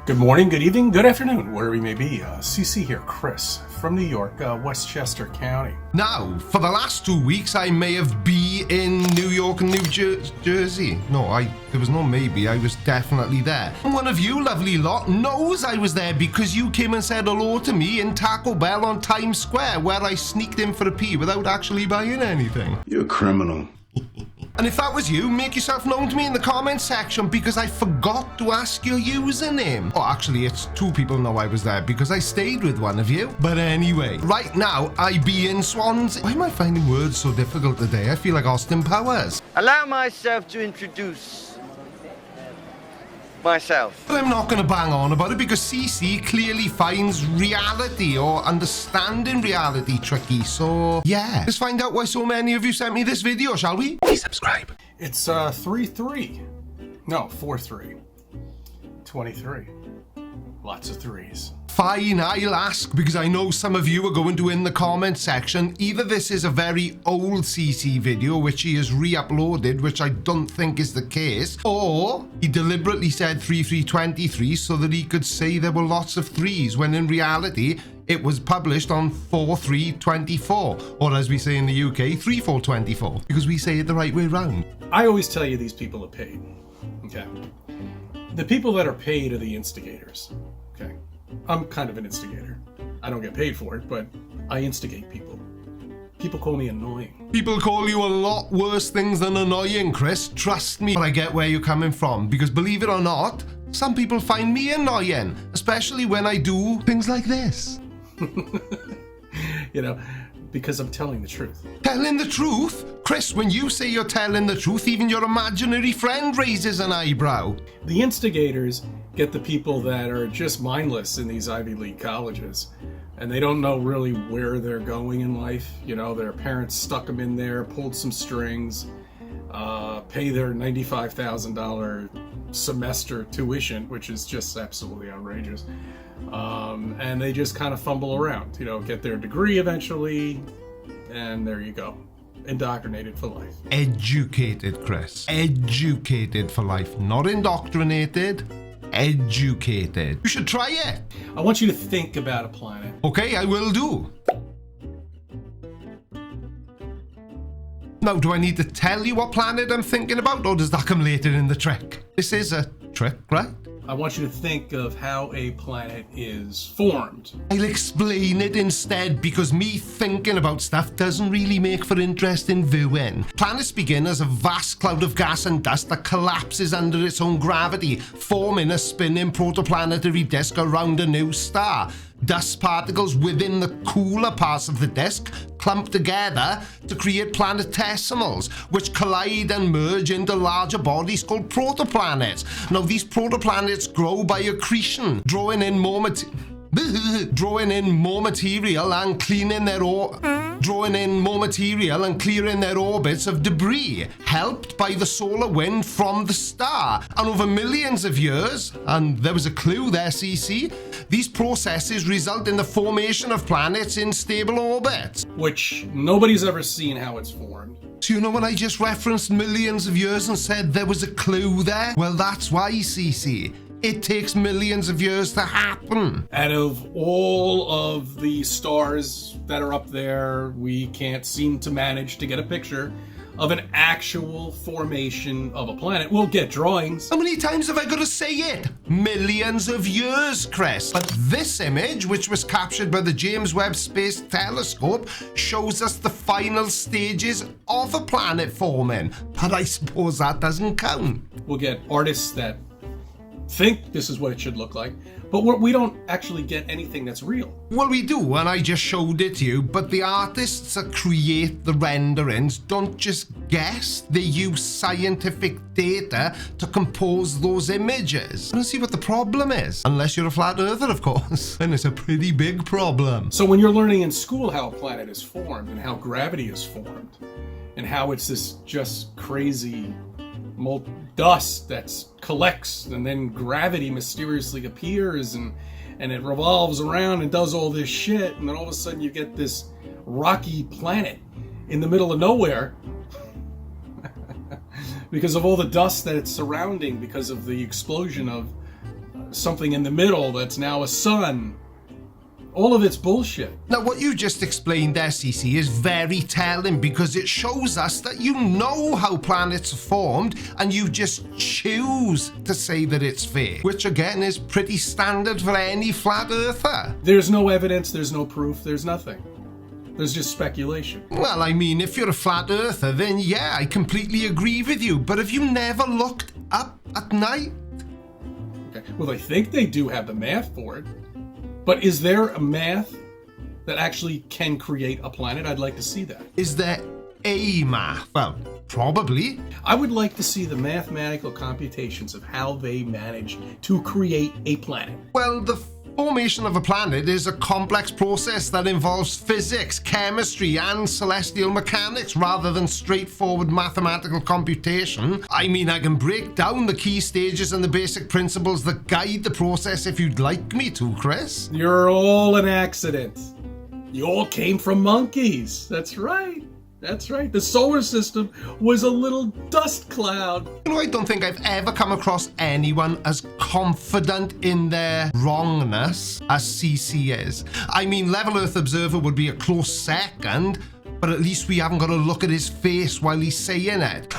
Good morning, good evening, good afternoon, wherever you may be. CC here, Chris, from New York, Westchester County. Now, for the last 2 weeks, I may have been in New York and New Jersey. There was no maybe, I was definitely there. And one of you lovely lot knows I was there because you came and said hello to me in Taco Bell on Times Square, where I sneaked in for a pee without actually buying anything. You're a criminal. And if that was you, make yourself known to me in the comment section because I forgot to ask your username. Oh, actually, it's 2 people know I was there because I stayed with one of you. But anyway, right now, I be in Swansea. Why am I finding words so difficult today? I feel like Austin Powers. Allow myself to introduce myself. But I'm not going to bang on about it because CC clearly finds reality or understanding reality tricky. So, yeah. Let's find out why so many of you sent me this video, shall we? Please subscribe. It's 3-3. No, 4-3. 23. Lots of threes. Fine, I'll ask because I know some of you are going to in the comment section. Either this is a very old CC video which he has re-uploaded, which I don't think is the case, or he deliberately said 3-3-23 so that he could say there were lots of threes when in reality it was published on 4-3-24, or as we say in the UK, 3-4-24, because we say it the right way round. I always tell you these people are paid. Okay. The people that are paid are the instigators. Okay. I'm kind of an instigator. I don't get paid for it, but I instigate people. People call me annoying. People call you a lot worse things than annoying, Chris. Trust me. But I get where you're coming from, because believe it or not, some people find me annoying, especially when I do things like this. You know, because I'm telling the truth. Telling the truth? Chris, when you say you're telling the truth, even your imaginary friend raises an eyebrow. The instigators get the people that are just mindless in these Ivy League colleges, and they don't know really where they're going in life. You know, their parents stuck them in there, pulled some strings, pay their $95,000 semester tuition, which is just absolutely outrageous. And they just kind of fumble around, you know, get their degree eventually, and there you go. Indoctrinated for life. Educated, Chris. Educated for life. Not indoctrinated. Educated. You should try it. I want you to think about a planet. Okay, I will do. Now, do I need to tell you what planet I'm thinking about, or does that come later in the trick? This is a trick, right? I want you to think of how a planet is formed. I'll explain it instead because me thinking about stuff doesn't really make for interesting viewing. Planets begin as a vast cloud of gas and dust that collapses under its own gravity, forming a spinning protoplanetary disk around a new star. Dust particles within the cooler parts of the disk clump together to create planetesimals, which collide and merge into larger bodies called protoplanets. Now, these protoplanets grow by accretion, drawing in more material and clearing their orbits of debris, helped by the solar wind from the star. And over millions of years, and there was a clue there, CC, these processes result in the formation of planets in stable orbits. Which nobody's ever seen how it's formed. So you know when I just referenced millions of years and said there was a clue there? Well, that's why, CC. It takes millions of years to happen. Out of all of the stars that are up there, we can't seem to manage to get a picture of an actual formation of a planet. We'll get drawings. How many times have I got to say it? Millions of years, Chris. But this image, which was captured by the James Webb Space Telescope, shows us the final stages of a planet forming. But I suppose that doesn't count. We'll get artists that think this is what it should look like, but we don't actually get anything that's real. Well, we do, and I just showed it to you, but the artists that create the renderings don't just guess, they use scientific data to compose those images. I don't see what the problem is, unless you're a flat earther, of course, and it's a pretty big problem. So when you're learning in school how a planet is formed and how gravity is formed and how it's this just crazy dust that collects and then gravity mysteriously appears and it revolves around and does all this shit, and then all of a sudden you get this rocky planet in the middle of nowhere because of all the dust that it's surrounding because of the explosion of something in the middle that's now a sun. All of it's bullshit. Now, what you just explained there, CC, is very telling because it shows us that you know how planets are formed and you just choose to say that it's fake, which again is pretty standard for any flat earther. There's no evidence, there's no proof, there's nothing. There's just speculation. Well, I mean, if you're a flat earther, then yeah, I completely agree with you. But have you never looked up at night? Okay. Well, I think they do have the math for it. But is there a math that actually can create a planet? I'd like to see that. Is there a math? Well, probably. I would like to see the mathematical computations of how they manage to create a planet. Well, the formation of a planet is a complex process that involves physics, chemistry, and celestial mechanics rather than straightforward mathematical computation. I mean, I can break down the key stages and the basic principles that guide the process if you'd like me to, Chris. You're all an accident. You all came from monkeys. That's right. That's right. The solar system was a little dust cloud. You know, I don't think I've ever come across anyone as confident in their wrongness as CC is. I mean, Level Earth Observer would be a close second, but at least we haven't got to look at his face while he's saying it.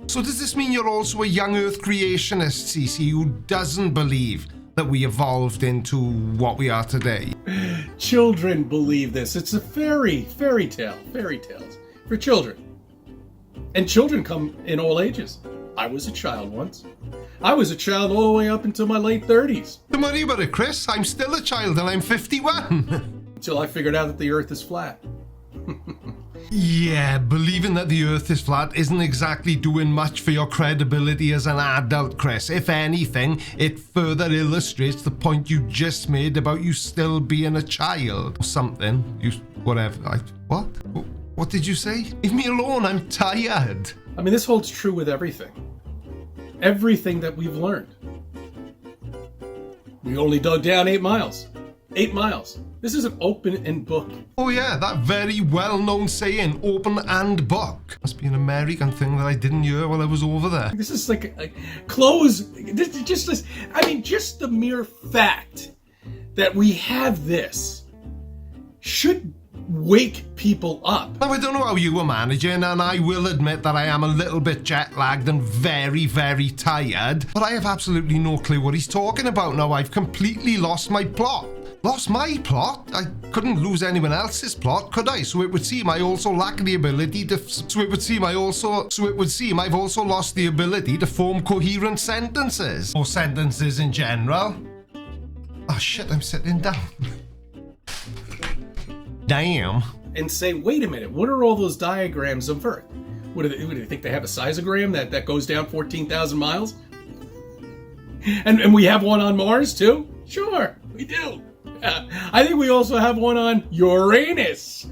So does this mean you're also a young Earth creationist, CC, who doesn't believe that we evolved into what we are today? Children believe this. It's a fairy tale. Fairy tales for children. And children come in all ages. I was a child once. I was a child all the way up until my late 30s. Don't worry about it, Chris. I'm still a child and I'm 51. Until I figured out that the Earth is flat. Yeah, believing that the Earth is flat isn't exactly doing much for your credibility as an adult, Chris. If anything, it further illustrates the point you just made about you still being a child. Or something. Whatever. What? What did you say? Leave me alone, I'm tired. I mean, this holds true with everything. Everything that we've learned. We only dug down 8 miles. 8 miles. This is an open and book. Oh yeah, that very well-known saying, open and book. Must be an American thing that I didn't hear while I was over there. This is like close. Just the mere fact that we have this should wake people up. Now, I don't know how you were managing, and I will admit that I am a little bit jet-lagged and very, very tired, but I have absolutely no clue what he's talking about now. I've completely lost my plot. Lost my plot? I couldn't lose anyone else's plot, could I? So it would seem I also lack the ability to... So it would seem I've also lost the ability to form coherent sentences. Or sentences in general. Oh shit, I'm sitting down. Damn. And say, wait a minute, what are all those diagrams of Earth? What do they think they have a seismogram that goes down 14,000 miles? And we have one on Mars too? Sure, we do. I think we also have one on Uranus.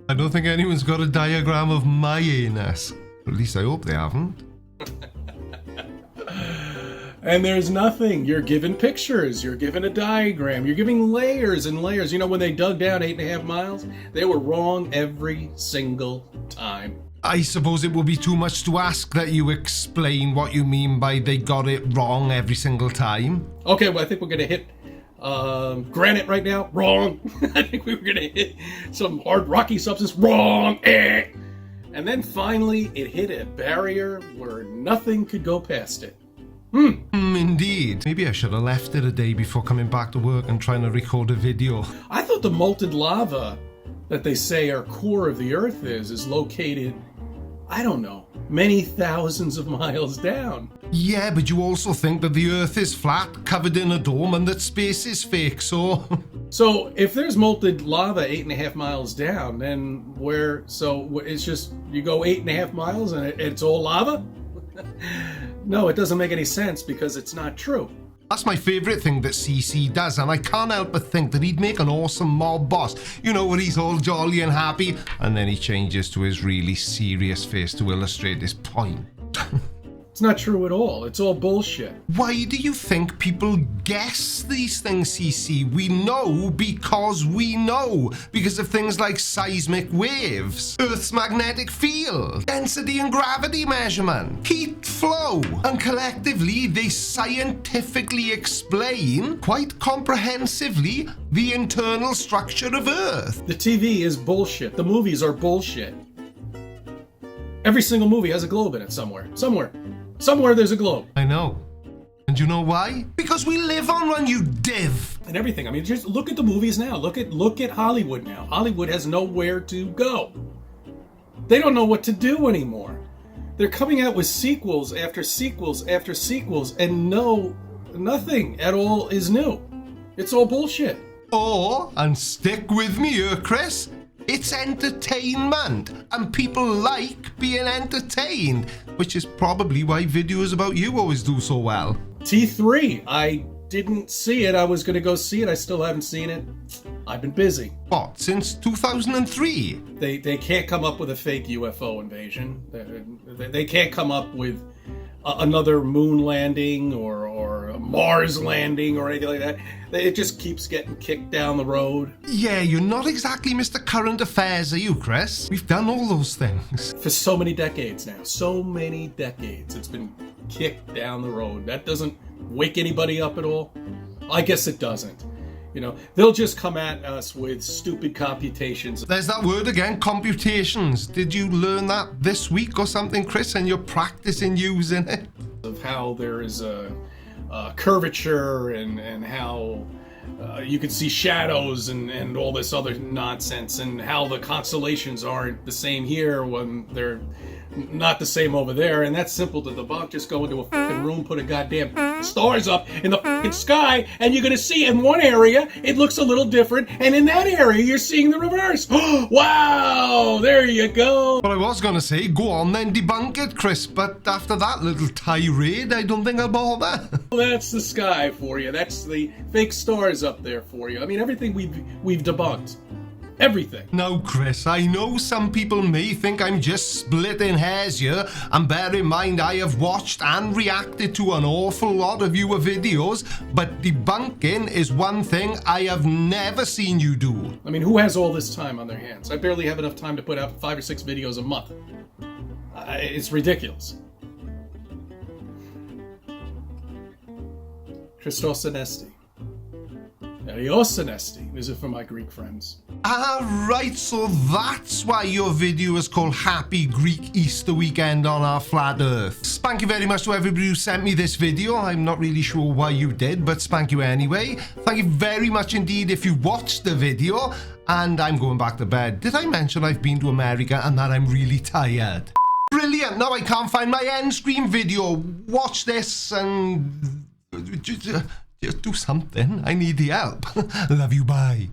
I don't think anyone's got a diagram of my anus. At least I hope they haven't. And there's nothing. You're given pictures. You're given a diagram. You're giving layers and layers. You know, when they dug down 8.5 miles, they were wrong every single time. I suppose it would be too much to ask that you explain what you mean by they got it wrong every single time. Okay, well, I think we're going to hit granite right now. Wrong. I think we were going to hit some hard rocky substance. Wrong. And then finally, it hit a barrier where nothing could go past it. Indeed. Maybe I should have left it a day before coming back to work and trying to record a video. I thought the molten lava that they say our core of the Earth is located, I don't know, many thousands of miles down. Yeah, but you also think that the Earth is flat, covered in a dome, and that space is fake, so... So, if there's molten lava 8.5 miles down, then it's just, you go 8.5 miles and it's all lava? No, it doesn't make any sense because it's not true. That's my favourite thing that CC does, and I can't help but think that he'd make an awesome mob boss. You know, where he's all jolly and happy, and then he changes to his really serious face to illustrate his point. It's not true at all. It's all bullshit. Why do you think people guess these things, CC? We know because we know. Because of things like seismic waves, Earth's magnetic field, density and gravity measurement, heat flow. And collectively, they scientifically explain, quite comprehensively, the internal structure of Earth. The TV is bullshit. The movies are bullshit. Every single movie has a globe in it somewhere. Somewhere there's a globe. I know. And you know why? Because we live on one, you div. And everything. I mean, just look at the movies now. Look at Hollywood now. Hollywood has nowhere to go. They don't know what to do anymore. They're coming out with sequels after sequels after sequels, and nothing at all is new. It's all bullshit. Or, and stick with me here, Chris, it's entertainment, and people like being entertained, which is probably why videos about you always do so well. T3, I didn't see it. I was going to go see it. I still haven't seen it. I've been busy. What, since 2003? They can't come up with a fake UFO invasion. They can't come up with another moon landing or a Mars landing or anything like that. It just keeps getting kicked down the road. Yeah, you're not exactly Mr. Current Affairs, are you, Chris? We've done all those things. For so many decades now. So many decades. It's been kicked down the road. That doesn't wake anybody up at all. I guess it doesn't. You know, they'll just come at us with stupid computations. There's that word again, computations. Did you learn that this week or something, Chris, and you're practicing using it? Of how there is a curvature and how you can see shadows and all this other nonsense, and how the constellations aren't the same here when they're not the same over there, and that's simple to debunk. Just go into a fucking room, put a goddamn stars up in the fucking sky, and you're gonna see in one area it looks a little different, and in that area you're seeing the reverse. Wow, there you go. Well, I was gonna say, go on then, debunk it, Chris, but after that little tirade, I don't think I'll bother. That's the sky for you. That's the fake stars up there for you. I mean, everything we've debunked. Everything. Now, Chris, I know some people may think I'm just splitting hairs here, and bear in mind I have watched and reacted to an awful lot of your videos, but debunking is one thing I have never seen you do. I mean, who has all this time on their hands? I barely have enough time to put out 5 or 6 videos a month. It's ridiculous. Christos Anesti. Arios Anesti. These are for my Greek friends. Right, so that's why your video is called Happy Greek Easter Weekend on our flat earth. Thank you very much to everybody who sent me this video. I'm not really sure why you did, but thank you anyway. Thank you very much indeed if you watched the video, and I'm going back to bed. Did I mention I've been to America and that I'm really tired? Brilliant, now I can't find my end screen video. Watch this and just do something. I need the help. Love you, bye.